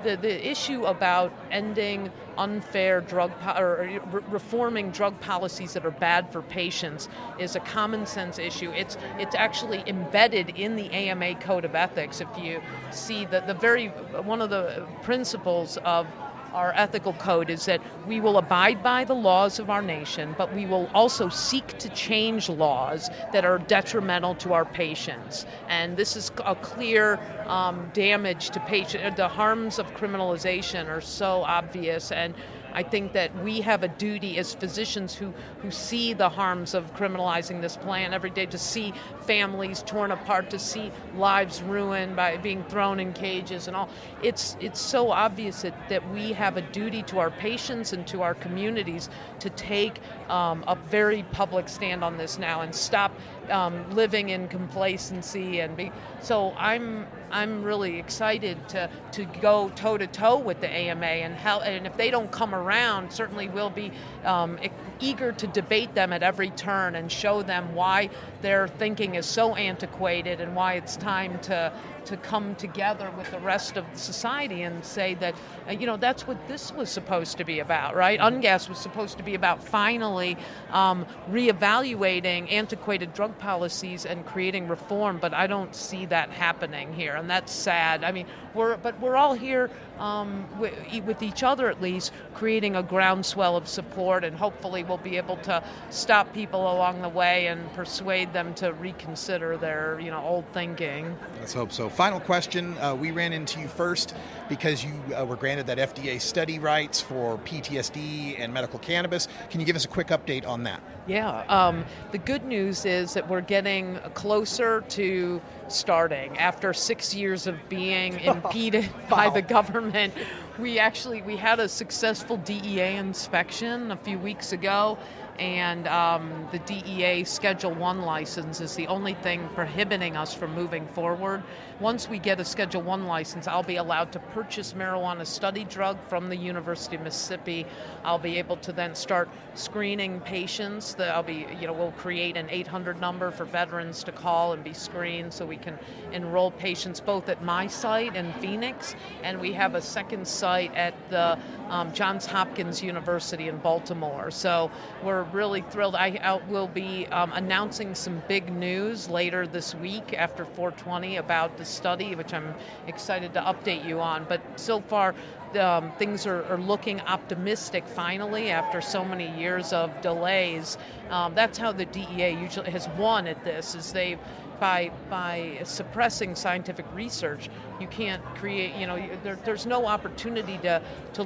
The issue about ending unfair reforming drug policies that are bad for patients is a common sense issue. It's actually embedded in the AMA Code of Ethics. If you see one of the principles of our ethical code is that we will abide by the laws of our nation, but we will also seek to change laws that are detrimental to our patients. And this is a clear damage to patients. The harms of criminalization are so obvious, and I think that we have a duty as physicians who see the harms of criminalizing this plan every day, to see families torn apart, to see lives ruined by being thrown in cages and all. It's so obvious that we have a duty to our patients and to our communities to take a very public stand on this now and stop living in complacency so I'm really excited to go toe to toe with the AMA, and if they don't come around, certainly we'll be eager to debate them at every turn and show them why their thinking is so antiquated and why it's time to come together with the rest of society and say that that's what this was supposed to be about, right? UNGAS was supposed to be about finally reevaluating antiquated drug policies and creating reform, but I don't see that happening here, and that's sad. I mean, we're all here with each other, at least, creating a groundswell of support, and hopefully we'll be able to stop people along the way and persuade them to reconsider their old thinking. Let's hope so. Final question. We ran into you first because you were granted that FDA study rights for PTSD and medical cannabis. Can you give us a quick update on that? Yeah. The good news is that we're getting closer to starting. After 6 years of being impeded by the government, we had a successful DEA inspection a few weeks ago, and the DEA Schedule 1 license is the only thing prohibiting us from moving forward. Once we get a Schedule 1 license, I'll be allowed to purchase marijuana study drug from the University of Mississippi. I'll be able to then start screening patients. We'll create an 800 number for veterans to call and be screened, so we can enroll patients both at my site in Phoenix, and we have a second site at the Johns Hopkins University in Baltimore. So we're really thrilled. I will be announcing some big news later this week after 420 about the study, which I'm excited to update you on. But so far, things are looking optimistic finally after so many years of delays. That's how the DEA usually has won at this, is they've by suppressing scientific research, you can't create, there's no opportunity to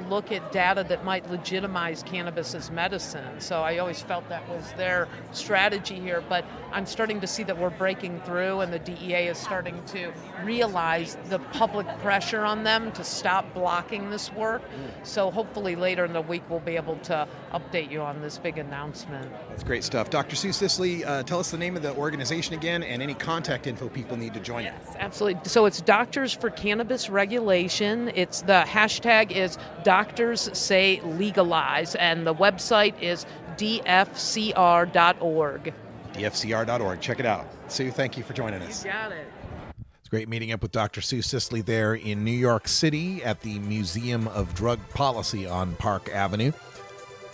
look at data that might legitimize cannabis as medicine. So I always felt that was their strategy here, but I'm starting to see that we're breaking through, and the DEA is starting to realize the public pressure on them to stop blocking this work. So hopefully later in the week we'll be able to update you on this big announcement. That's great stuff. Dr. Sue Sisley, tell us the name of the organization again and any contact info people need to join it. Absolutely. So it's Doctors for Cannabis Regulation. It's the hashtag is Doctors Say Legalize, and the website is dfcr.org. dfcr.org. Check it out. Sue, thank you for joining us. You got it. It's great meeting up with Dr. Sue Sisley there in New York City at the Museum of Drug Policy on Park Avenue.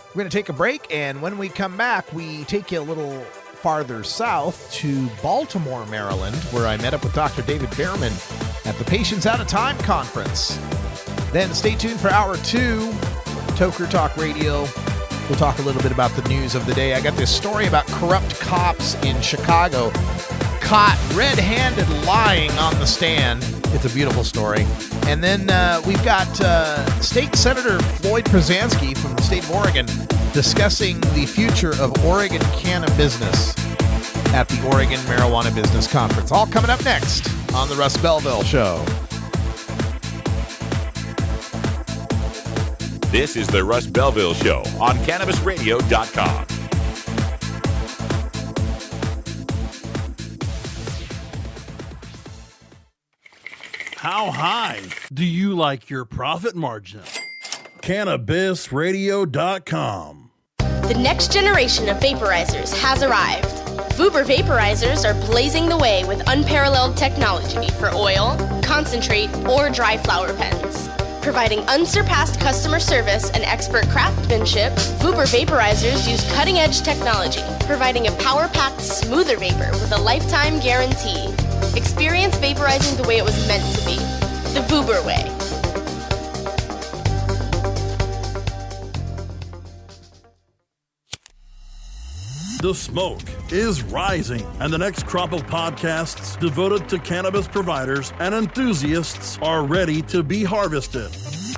We're going to take a break, and when we come back, we take you a little farther south to Baltimore, Maryland, where I met up with Dr. David Behrman at the Patients Out of Time conference. Then stay tuned for Hour 2, Toker Talk Radio. We'll talk a little bit about the news of the day. I got this story about corrupt cops in Chicago caught red-handed lying on the stand. It's a beautiful story. And then we've got State Senator Floyd Przansky from the state of Oregon discussing the future of Oregon cannabis at the Oregon Marijuana Business Conference. All coming up next on the Russ Belville Show. This is the Russ Belville Show on CannabisRadio.com. How high do you like your profit margin? CannabisRadio.com. The next generation of vaporizers has arrived. Vuber vaporizers are blazing the way with unparalleled technology for oil, concentrate, or dry flower pens. Providing unsurpassed customer service and expert craftsmanship, Vuber vaporizers use cutting-edge technology, providing a power-packed, smoother vapor with a lifetime guarantee. Experience vaporizing the way it was meant to be. The Vuber way. The smoke is rising, and the next crop of podcasts devoted to cannabis providers and enthusiasts are ready to be harvested.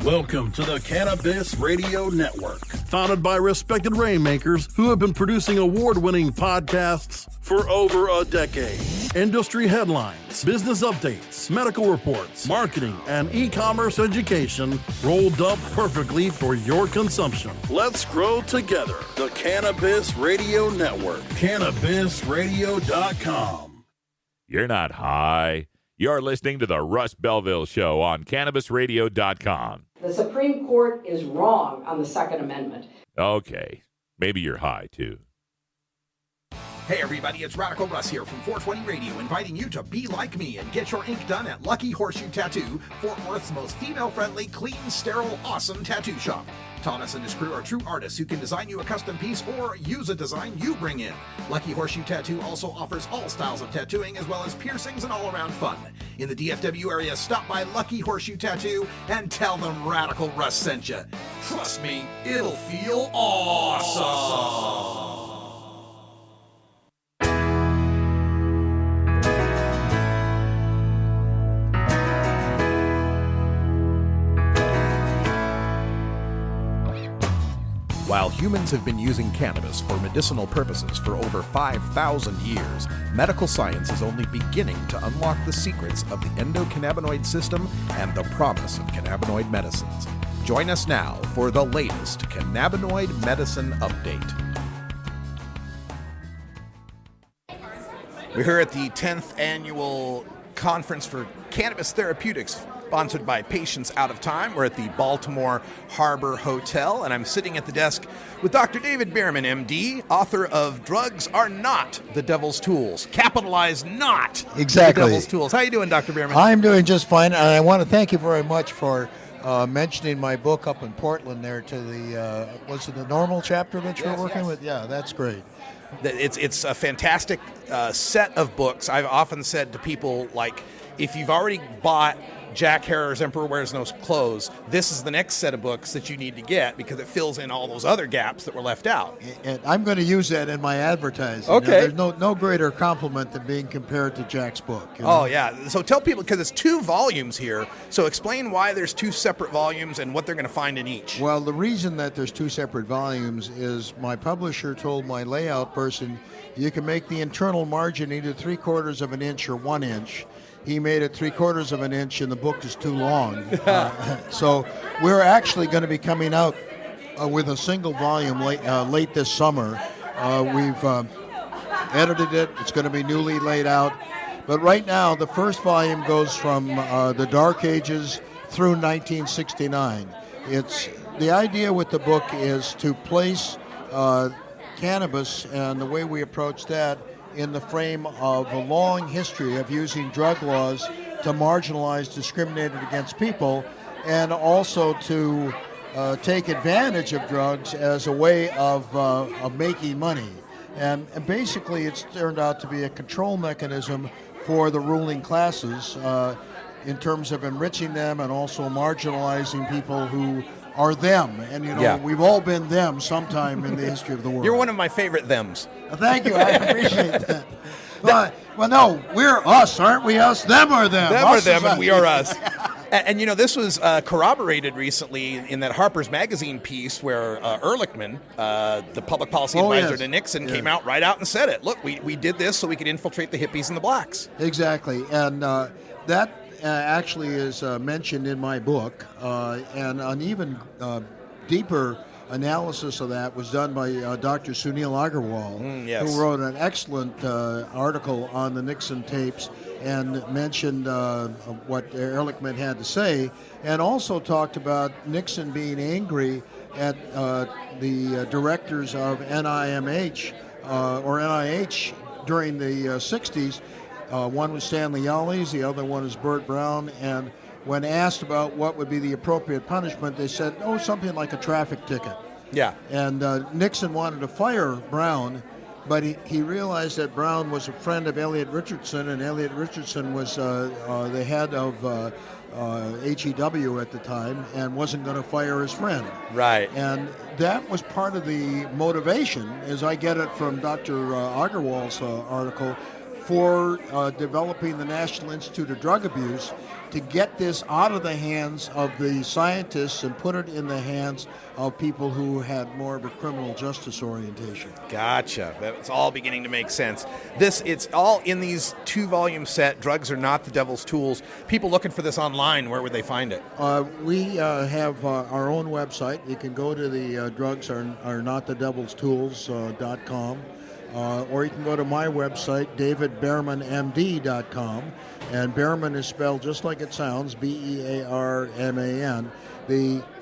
Welcome to the Cannabis Radio Network, founded by respected rainmakers who have been producing award-winning podcasts for over a decade. Industry headlines, business updates, medical reports, marketing, and e-commerce education rolled up perfectly for your consumption. Let's grow together. The Cannabis Radio Network. CannabisRadio.com. You're not high. You're listening to the Russ Belville Show on CannabisRadio.com. The Supreme Court is wrong on the Second Amendment. Okay, maybe you're high, too. Hey everybody, it's Radical Russ here from 420 Radio, inviting you to be like me and get your ink done at Lucky Horseshoe Tattoo, Fort Worth's most female-friendly, clean, sterile, awesome tattoo shop. Thomas and his crew are true artists who can design you a custom piece or use a design you bring in. Lucky Horseshoe Tattoo also offers all styles of tattooing as well as piercings and all-around fun. In the DFW area, stop by Lucky Horseshoe Tattoo and tell them Radical Russ sent you. Trust me, it'll feel awesome. While humans have been using cannabis for medicinal purposes for over 5,000 years, medical science is only beginning to unlock the secrets of the endocannabinoid system and the promise of cannabinoid medicines. Join us now for the latest cannabinoid medicine update. We're here at the 10th annual Conference for Cannabis Therapeutics, sponsored by Patients Out of Time. We're at the Baltimore Harbor Hotel, and I'm sitting at the desk with Dr. David Behrman, MD, author of Drugs Are Not the Devil's Tools. Capitalize not exactly the Devil's Tools. How you doing, Dr. Behrman? I'm doing just fine, and I want to thank you very much for mentioning my book up in Portland there to the, was it the normal chapter that you're working with? Yeah, that's great. It's a fantastic set of books, I've often said to people, like, if you've already bought Jack Harrer's Emperor Wears No Clothes, this is the next set of books that you need to get because it fills in all those other gaps that were left out. And I'm going to use that in my advertising. Okay. There's no greater compliment than being compared to Jack's book. Oh, yeah. So tell people, because it's 2 volumes here, so explain why there's 2 separate volumes and what they're going to find in each. Well, the reason that there's 2 separate volumes is my publisher told my layout person, you can make the internal margin either 3/4 of an inch or 1 inch. He made it 3/4 of an inch, and the book is too long. So we're actually going to be coming out with a single volume late this summer. We've edited it. It's going to be newly laid out. But right now, the first volume goes from the Dark Ages through 1969. The idea with the book is to place cannabis, and the way we approach that, in the frame of a long history of using drug laws to marginalize discriminated against people, and also to take advantage of drugs as a way of making money. And basically it's turned out to be a control mechanism for the ruling classes in terms of enriching them and also marginalizing people who are them. And, we've all been them sometime in the history of the world. You're one of my favorite thems. Thank you. I appreciate that. Well, no, we're us, aren't we? Us. Them are them. Them us are them, us. and we are us. And this was corroborated recently in that Harper's Magazine piece where Ehrlichman, the public policy advisor to Nixon, came out and said it. Look, we did this so we could infiltrate the hippies and the blacks. Exactly. And that actually is mentioned in my book, and an even deeper analysis of that was done by Dr. Sunil Agarwal, who wrote an excellent article on the Nixon tapes and mentioned what Ehrlichman had to say, and also talked about Nixon being angry at the directors of NIMH or NIH during the 60s. One was Stanley Yallies, the other one is Burt Brown, and when asked about what would be the appropriate punishment, they said, something like a traffic ticket. Yeah. And Nixon wanted to fire Brown, but he realized that Brown was a friend of Elliot Richardson, and Elliot Richardson was the head of HEW at the time and wasn't going to fire his friend. Right. And that was part of the motivation, as I get it from Dr. Agarwal's article, for developing the National Institute of Drug Abuse, to get this out of the hands of the scientists and put it in the hands of people who had more of a criminal justice orientation. Gotcha. It's all beginning to make sense. It's all in these 2-volume set, Drugs Are Not the Devil's Tools. People looking for this online, where would they find it? We have our own website. You can go to the drugsarenottthedevilstools.com. Or you can go to my website, davidbehrmanmd.com, and Behrman is spelled just like it sounds, Bearman.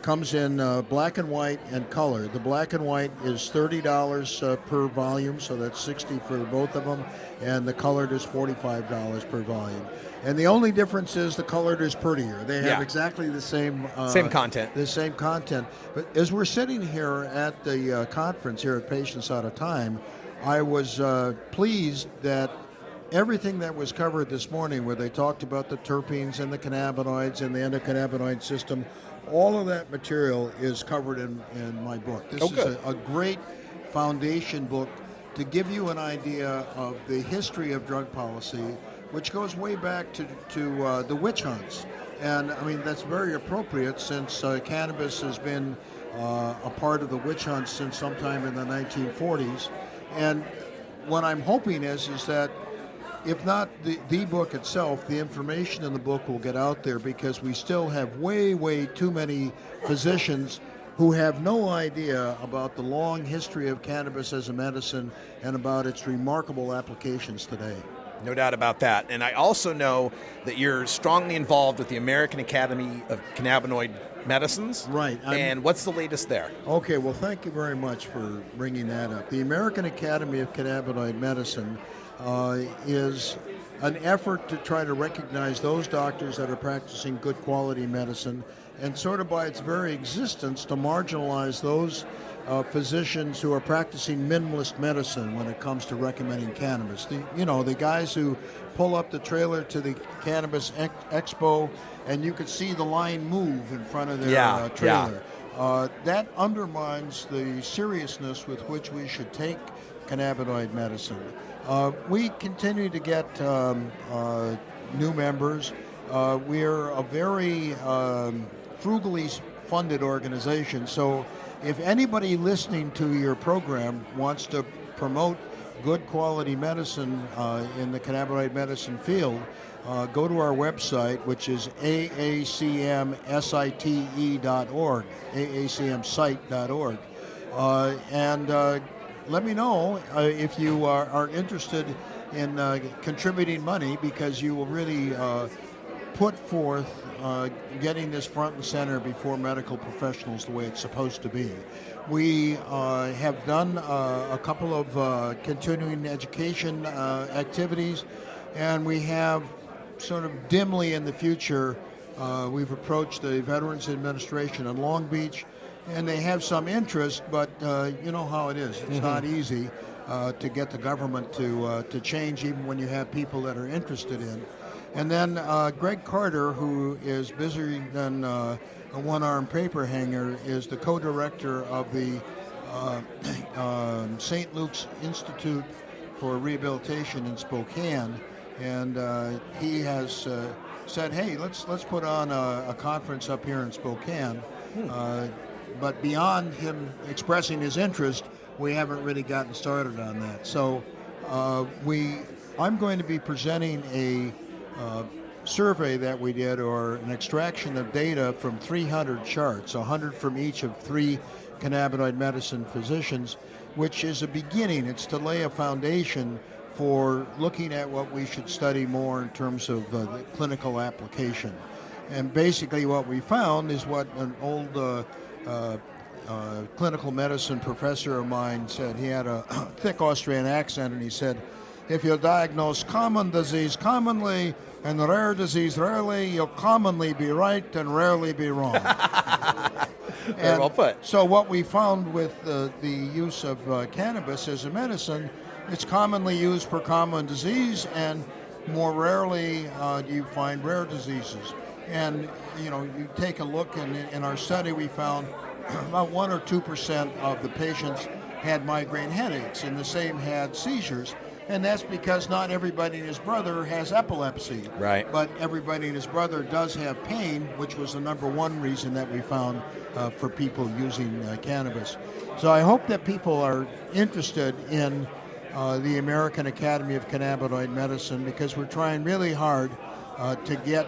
Comes in black and white and color. The black and white is $30 per volume, so that's $60 for both of them, and the colored is $45 per volume. And the only difference is the colored is prettier. They have exactly the same content. The same content. But as we're sitting here at the conference here at Patients Out of Time, I was pleased that everything that was covered this morning, where they talked about the terpenes and the cannabinoids and the endocannabinoid system, all of that material is covered in my book. This is a great foundation book to give you an idea of the history of drug policy, which goes way back to the witch hunts. And, I mean, that's very appropriate since cannabis has been a part of the witch hunts since sometime in the 1940s. And what I'm hoping is that if not the book itself, the information in the book will get out there, because we still have way too many physicians who have no idea about the long history of cannabis as a medicine and about its remarkable applications today. No doubt about that. And I also know that you're strongly involved with the American Academy of Cannabinoid Medicines. Right. And what's the latest there? Okay, well, thank you very much for bringing that up. The American Academy of Cannabinoid Medicine is an effort to try to recognize those doctors that are practicing good quality medicine, and sort of by its very existence to marginalize those physicians who are practicing minimalist medicine when it comes to recommending cannabis. The guys who pull up the trailer to the Cannabis Expo, and you could see the line move in front of their trailer. That undermines the seriousness with which we should take cannabinoid medicine. We continue to get new members. We're a very frugally funded organization, so if anybody listening to your program wants to promote good quality medicine in the cannabinoid medicine field, go to our website, which is aacmsite.org, aacmsite.org, and let me know if you are interested in contributing money, because you will really put forth getting this front and center before medical professionals the way it's supposed to be. We have done a couple of continuing education activities, and we have sort of dimly in the future, we've approached the Veterans Administration in Long Beach, and they have some interest, but you know how it is. It's not easy to get the government to change, even when you have people that are interested in. And then Greg Carter, who is busier than a one-armed paper hanger, is the co-director of the St. Luke's Institute for Rehabilitation in Spokane, and he has said, "Hey, let's put on a conference up here in Spokane." But beyond him expressing his interest, we haven't really gotten started on that. So I'm going to be presenting a survey that we did, or an extraction of data from 300 charts, 100 from each of 3 cannabinoid medicine physicians, which is a beginning. It's to lay a foundation for looking at what we should study more in terms of the clinical application. And basically what we found is what an old clinical medicine professor of mine said. He had a thick Austrian accent, and he said, "If you diagnose common disease commonly and rare disease rarely, you'll commonly be right and rarely be wrong." Very well put. So what we found with the use of cannabis as a medicine, it's commonly used for common disease, and more rarely do you find rare diseases. And you take a look, and in our study we found about 1 or 2% of the patients had migraine headaches, and the same had seizures. And that's because not everybody and his brother has epilepsy. Right. But everybody and his brother does have pain, which was the number one reason that we found for people using cannabis. So I hope that people are interested in the American Academy of Cannabinoid Medicine, because we're trying really hard to get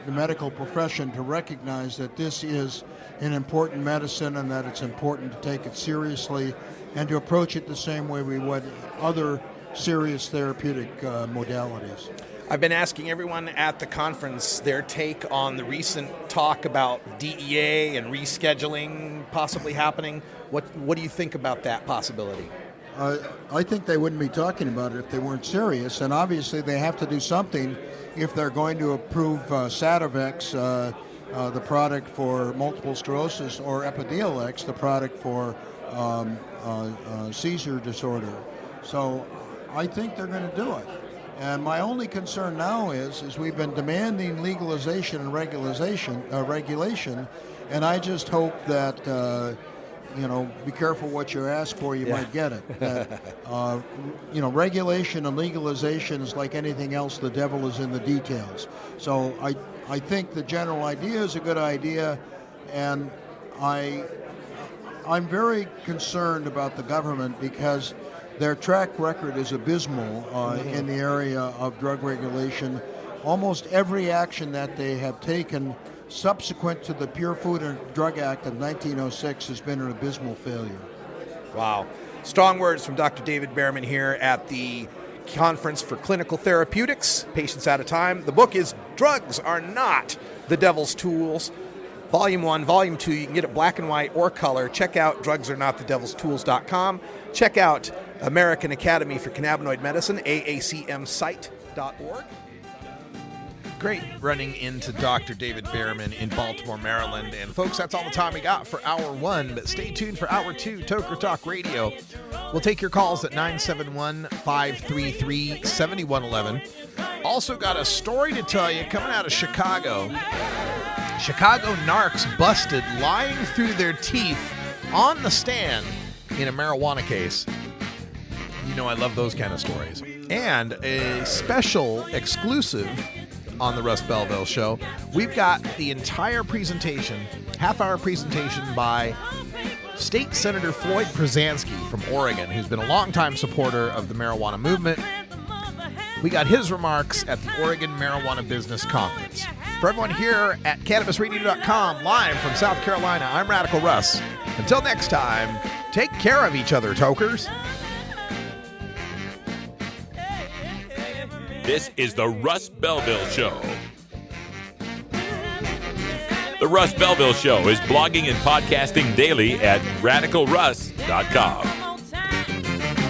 the medical profession to recognize that this is an important medicine, and that it's important to take it seriously and to approach it the same way we would other serious therapeutic modalities. I've been asking everyone at the conference their take on the recent talk about DEA and rescheduling possibly happening. What do you think about that possibility? I think they wouldn't be talking about it if they weren't serious, and obviously they have to do something if they're going to approve Sativex, the product for multiple sclerosis, or Epidiolex, the product for seizure disorder. So I think they're going to do it. And my only concern now is we've been demanding legalization and regulation, and I just hope that, be careful what you ask for, you might get it. That, regulation and legalization is like anything else, the devil is in the details. So I think the general idea is a good idea, and I'm very concerned about the government, because their track record is abysmal in the area of drug regulation. Almost every action that they have taken subsequent to the Pure Food and Drug Act of 1906 has been an abysmal failure. Wow. Strong words from Dr. David Behrman here at the Conference for Clinical Therapeutics, Patients at a Time. The book is Drugs Are Not the Devil's Tools. Volume 1, Volume 2, you can get it black and white or color. Check out drugsarenotthedevilstools.com. Check out American Academy for Cannabinoid Medicine, AACM site. CanabisRadio.org. Great running into Dr. David Behrman in Baltimore, Maryland. And folks, that's all the time we got for Hour 1, but stay tuned for Hour 2, Toker Talk Radio. We'll take your calls at 971-533-7111. Also got a story to tell you coming out of Chicago. Chicago narcs busted lying through their teeth on the stand in a marijuana case. You know I love those kind of stories. And a special exclusive on the Russ Belville Show. We've got the entire presentation, half-hour presentation by State Senator Floyd Przansky from Oregon, who's been a longtime supporter of the marijuana movement. We got his remarks at the Oregon Marijuana Business Conference. For everyone here at CannabisRadio.com, live from South Carolina, I'm Radical Russ. Until next time, take care of each other, tokers. This is the Russ Belville Show. The Russ Belville Show is blogging and podcasting daily at RadicalRuss.com.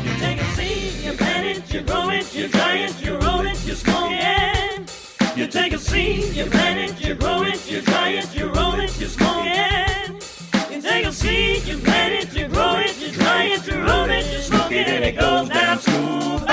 You take a seed, you plant it, you grow it, you dry it, you roll it, you smoke it. You take a seed, you plant it, you grow it, you dry it, you roll it, you smoke it. You take a seed, you plant it, you grow it, you dry it, you roll it, you smoke it, and it goes down smooth.